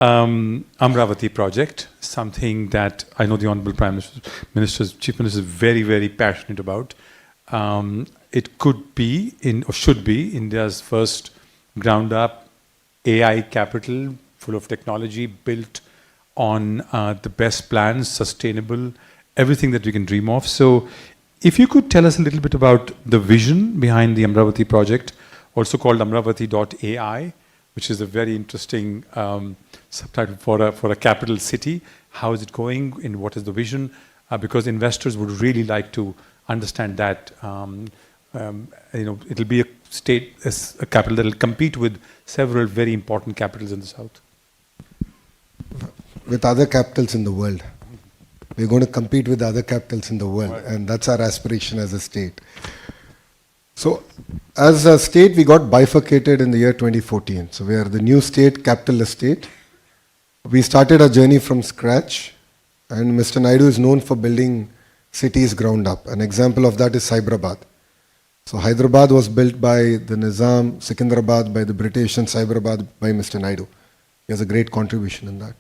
Amaravati project, something that I know the Honorable Prime Minister, Chief Minister is very, very passionate about. It could be, or should be, India's first ground-up AI capital, full of technology, built on the best plans, sustainable, everything that we can dream of. So if you could tell us a little bit about the vision behind the Amaravati project, also called Amaravati.ai, which is a very interesting subtitle for a capital city. How is it going and what is the vision? Because investors would really like to understand that. It'll be a state, a capital that will compete with several very important capitals in the south. With other capitals in the world. We're going to compete with other capitals in the world, and that's our aspiration as a state. So, as a state, we got bifurcated in the year 2014. So, we are the new state, capitalist state. We started our journey from scratch, and Mr. Naidu is known for building cities ground up. An example of that is Hyderabad. So, Hyderabad was built by the Nizam, Secunderabad by the British, and Cyberabad by Mr. Naidu. He has a great contribution in that.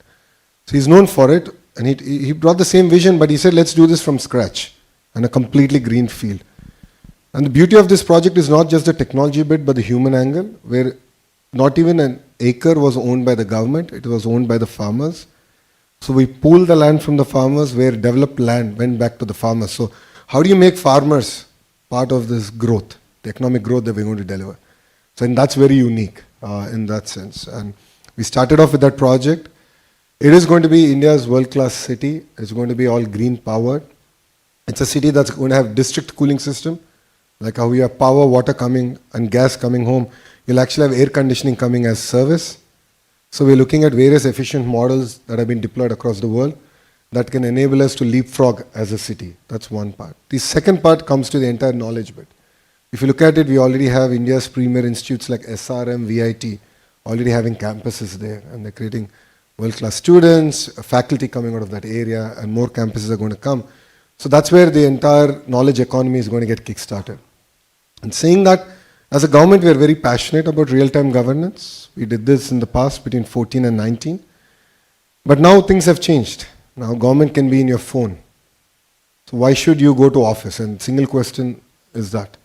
So, he's known for it, and he brought the same vision, but he said, let's do this from scratch, and a completely green field. And the beauty of this project is not just the technology bit, but the human angle, where not even an acre was owned by the government, it was owned by the farmers. So we pooled the land from the farmers, where developed land went back to the farmers. So how do you make farmers part of this growth, the economic growth that we're going to deliver? So and that's very unique in that sense. And we started off with that project. It is going to be India's world-class city. It's going to be all green powered. It's a city that's going to have district cooling system. Like how we have power, water coming and gas coming home, you'll actually have air conditioning coming as service. So we're looking at various efficient models that have been deployed across the world that can enable us to leapfrog as a city. That's one part. The second part comes to the entire knowledge bit. If you look at it, we already have India's premier institutes like SRM, VIT, already having campuses there, and they're creating world-class students, faculty coming out of that area, and more campuses are going to come. So that's where the entire knowledge economy is going to get kick-started. And saying that, as a government, we are very passionate about real-time governance. We did this in the past between 14 and 19. But now things have changed. Now government can be in your phone. So why should you go to office? And single question is that.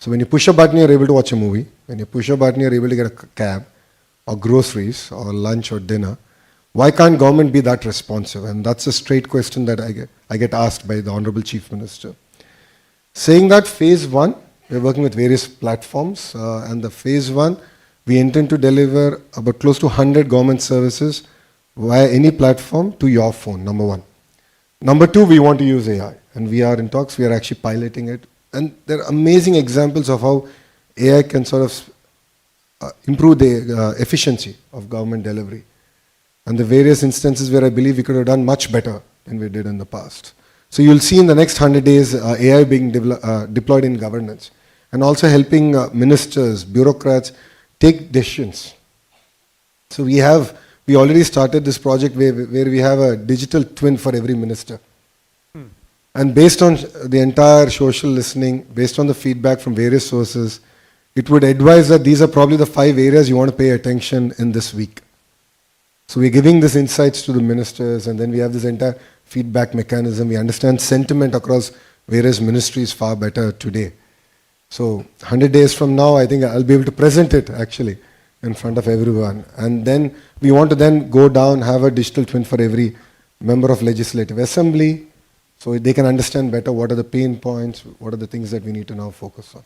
So when you push a button, you're able to watch a movie. When you push a button, you're able to get a cab or groceries or lunch or dinner. Why can't government be that responsive? And that's a straight question that I get asked by the Honorable Chief Minister. Saying that, phase one, we're working with various platforms, and the phase one, we intend to deliver about close to 100 government services via any platform to your phone, number one. Number two, we want to use AI, and we are in talks, we are actually piloting it. And there are amazing examples of how AI can sort of improve the efficiency of government delivery. And the various instances where I believe we could have done much better than we did in the past. So you'll see in the next 100 days AI being deployed in governance and also helping ministers, bureaucrats take decisions. So we already started this project where we have a digital twin for every minister. And based on the entire social listening, based on the feedback from various sources, it would advise that these are probably the 5 areas you want to pay attention in this week. So we're giving these insights to the ministers, and then we have this entire feedback mechanism. We understand sentiment across various ministries far better today. So 100 days from now, I think I'll be able to present it actually in front of everyone. And then we want to then go down, have a digital twin for every member of Legislative Assembly, so they can understand better what are the pain points, what are the things that we need to now focus on.